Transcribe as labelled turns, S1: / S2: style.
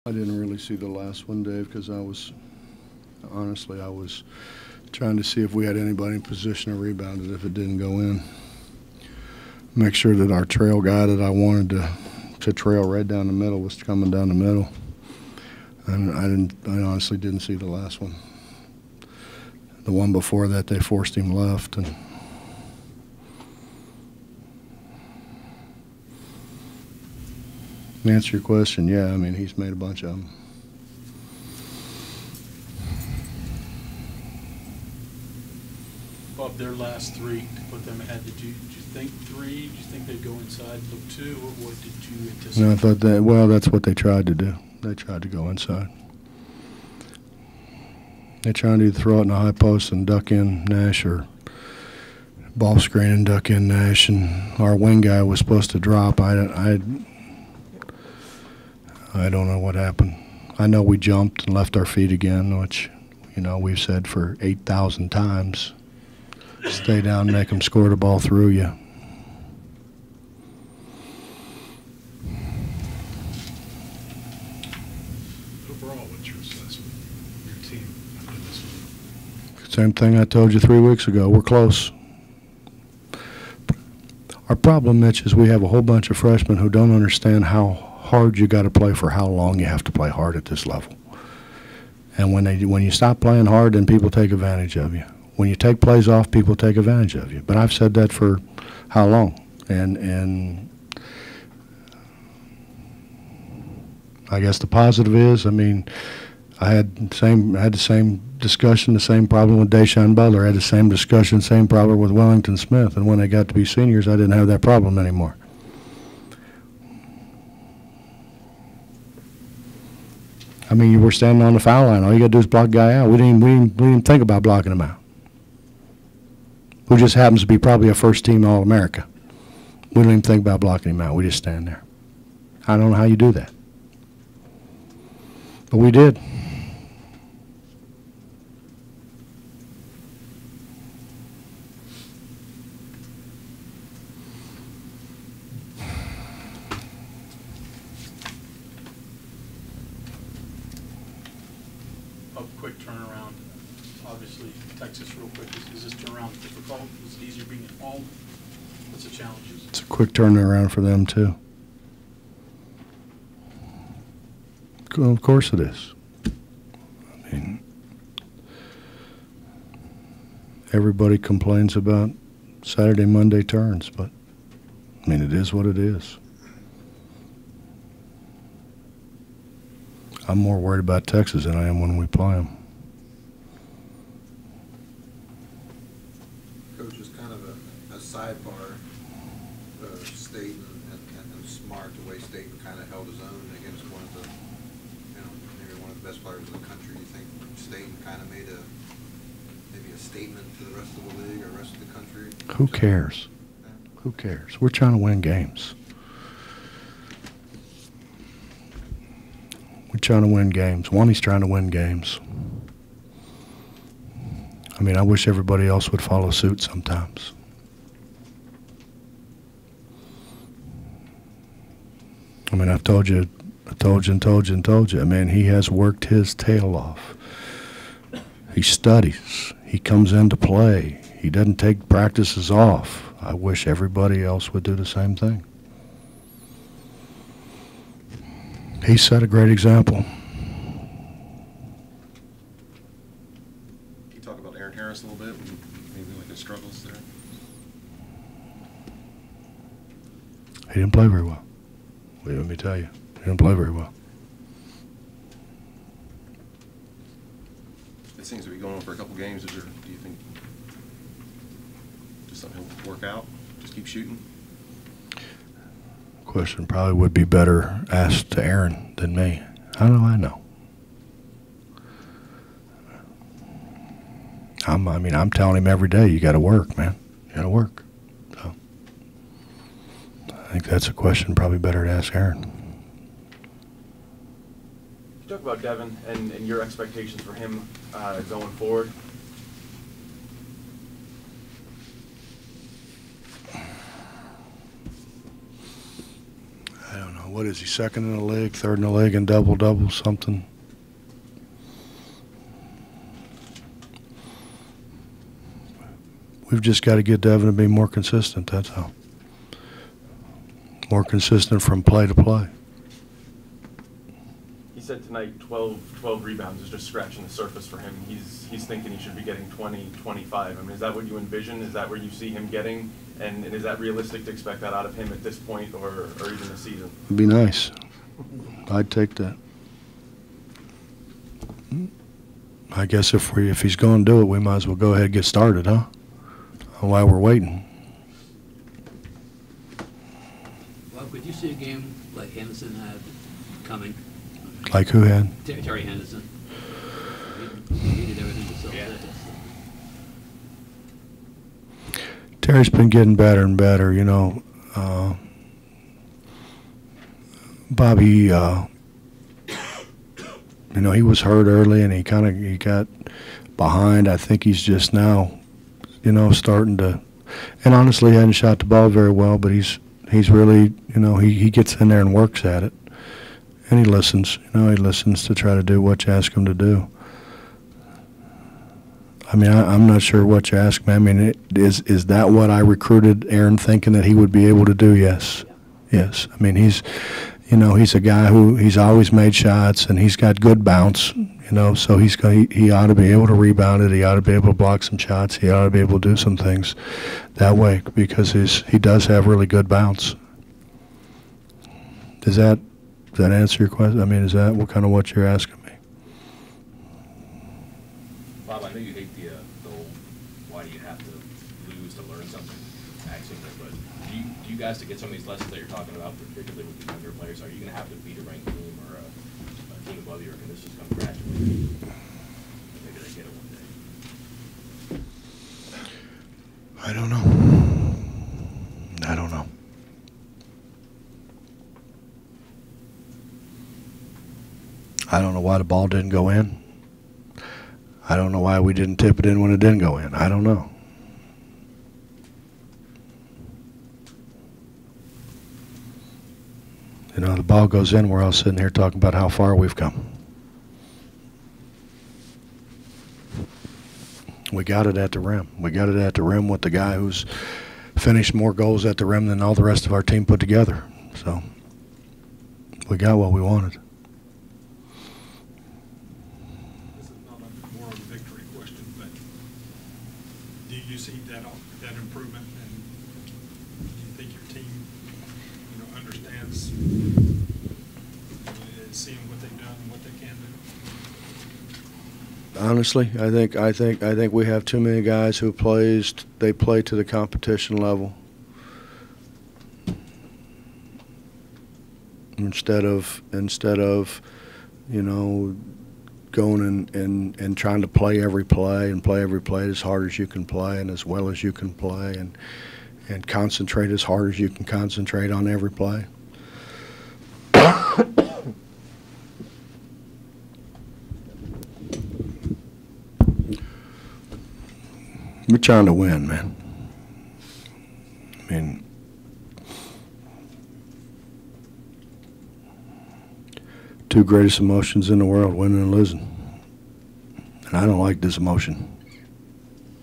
S1: I didn't really see the last one, Dave, because I was trying to see if we had anybody in position to rebound it if it didn't go in. Make sure that our trail guy that I wanted to trail right down the middle was coming down the middle. And I honestly didn't see the last one. The one before that, they forced him left. And to answer your question, yeah, I mean, he's made a bunch of them.
S2: Bob, their last three to put them ahead, did you think three? Did you think they'd go inside, look two? What did you anticipate?
S1: No, I thought that, well, that's what they tried to do. They tried to go inside. They tried to throw it in the high post and duck in Nash, or ball screen and duck in Nash, and our wing guy was supposed to drop. I don't know what happened. I know we jumped and left our feet again, which, you know, we've said for 8,000 times. Stay down, make them score the ball through you.
S3: Overall, what's your assessment of your team after this one?
S1: Same thing I told you 3 weeks ago. We're close. Our problem, Mitch, is we have a whole bunch of freshmen who don't understand how hard you got to play for how long you have to play hard at this level. And when you stop playing hard, then people take advantage of you. When you take plays off, people take advantage of you. But I've said that for how long? And I guess the positive is, I mean, I had the same discussion, the same problem with Deshaun Butler. I had the same discussion, same problem with Wellington Smith. And when they got to be seniors, I didn't have that problem anymore. I mean, you were standing on the foul line. All you got to do is block a guy out. We didn't even think about blocking him out. Who just happens to be probably a first-team All-America. We don't even think about blocking him out. We just stand there. I don't know how you do that. But we did.
S2: A quick turnaround. Obviously, Texas, real quick. Is this turnaround difficult? Is it easier being at home? What's the challenges?
S1: It's a quick turnaround for them, too. Well, of course it is. I mean, everybody complains about Saturday, Monday turns, but, I mean, it is what it is. I'm more worried about Texas than I am when we play them.
S4: Coach, is kind of a sidebar. Staten and Smart, the way Staten kind of held his own against one of the, maybe one of the best players in the country. Do you think Staten kind of made maybe a statement to the rest of the league or the rest of the country?
S1: Who cares? Yeah. Who cares? We're trying to win games. We're trying to win games. He's trying to win games. I mean, I wish everybody else would follow suit sometimes. I mean, I've told you. I mean, he has worked his tail off. He studies. He comes in to play. He doesn't take practices off. I wish everybody else would do the same thing. He set a great example.
S5: Can you talk about Aaron Harris a little bit, maybe like his struggles there?
S1: He didn't play very well. Let me tell you, he didn't play very well.
S5: It seems to be going on for a couple games. Do you think just something will work out? Just keep shooting?
S1: Question probably would be better asked to Aaron than me. How do I know? I'm telling him every day, you got to work, man. You got to work. So I think that's a question probably better to ask Aaron.
S6: You talk about Devin and your expectations for him going forward.
S1: I don't know. what is he, second in the league, third in the league in double-double, something. We've just got to get Devin to be more consistent, that's all. More consistent from play to play.
S6: He said tonight 12 rebounds is just scratching the surface for him. He's thinking he should be getting 20, 25. I mean, is that what you envision? Is that where you see him getting? And is that realistic to expect that out of him at this point or even this season?
S1: It'd be nice. I'd take that. I guess if he's going to do it, we might as well go ahead and get started, huh? While we're waiting.
S7: Well, could you see a game like Henderson had coming?
S1: Like who had?
S7: Terry Henderson. He did everything to sell tickets.
S1: Terry's been getting better and better, you know. Bobby, you know, he was hurt early and he got behind. I think he's just now, you know, starting to, and honestly, he hadn't shot the ball very well, but he's really, you know, he gets in there and works at it. And he listens, you know, he listens to try to do what you ask him to do. I mean, I'm not sure what you ask me. I mean, is that what I recruited Aaron thinking that he would be able to do? Yes. Yes. I mean, he's, you know, he's a guy he's always made shots and he's got good bounce, you know, so he ought to be able to rebound it. He ought to be able to block some shots. He ought to be able to do some things that way because he does have really good bounce. Does that answer your question? I mean, is that what you're asking me?
S8: Bob, I know you hate the whole why do you have to lose to learn something axiom, but do you guys, to get some of these lessons that you're talking about, particularly with the younger players, are you going to have to beat a ranked team or a team above you, or can this just come gradually? Maybe they get it one day.
S1: I don't know. I don't know. I don't know why the ball didn't go in. I don't know why we didn't tip it in when it didn't go in. I don't know. You know, the ball goes in, we're all sitting here talking about how far we've come. We got it at the rim. We got it at the rim with the guy who's finished more goals at the rim than all the rest of our team put together. So we got what we wanted.
S3: You see that improvement, and do you think your team, you know, understands, seeing what they've done and what they can do?
S1: Honestly, I think we have too many guys who play to the competition level instead of you know, going and trying to play every play as hard as you can play and as well as you can play and concentrate as hard as you can concentrate on every play. We're trying to win, man. I mean, two greatest emotions in the world, winning and losing. And I don't like this emotion.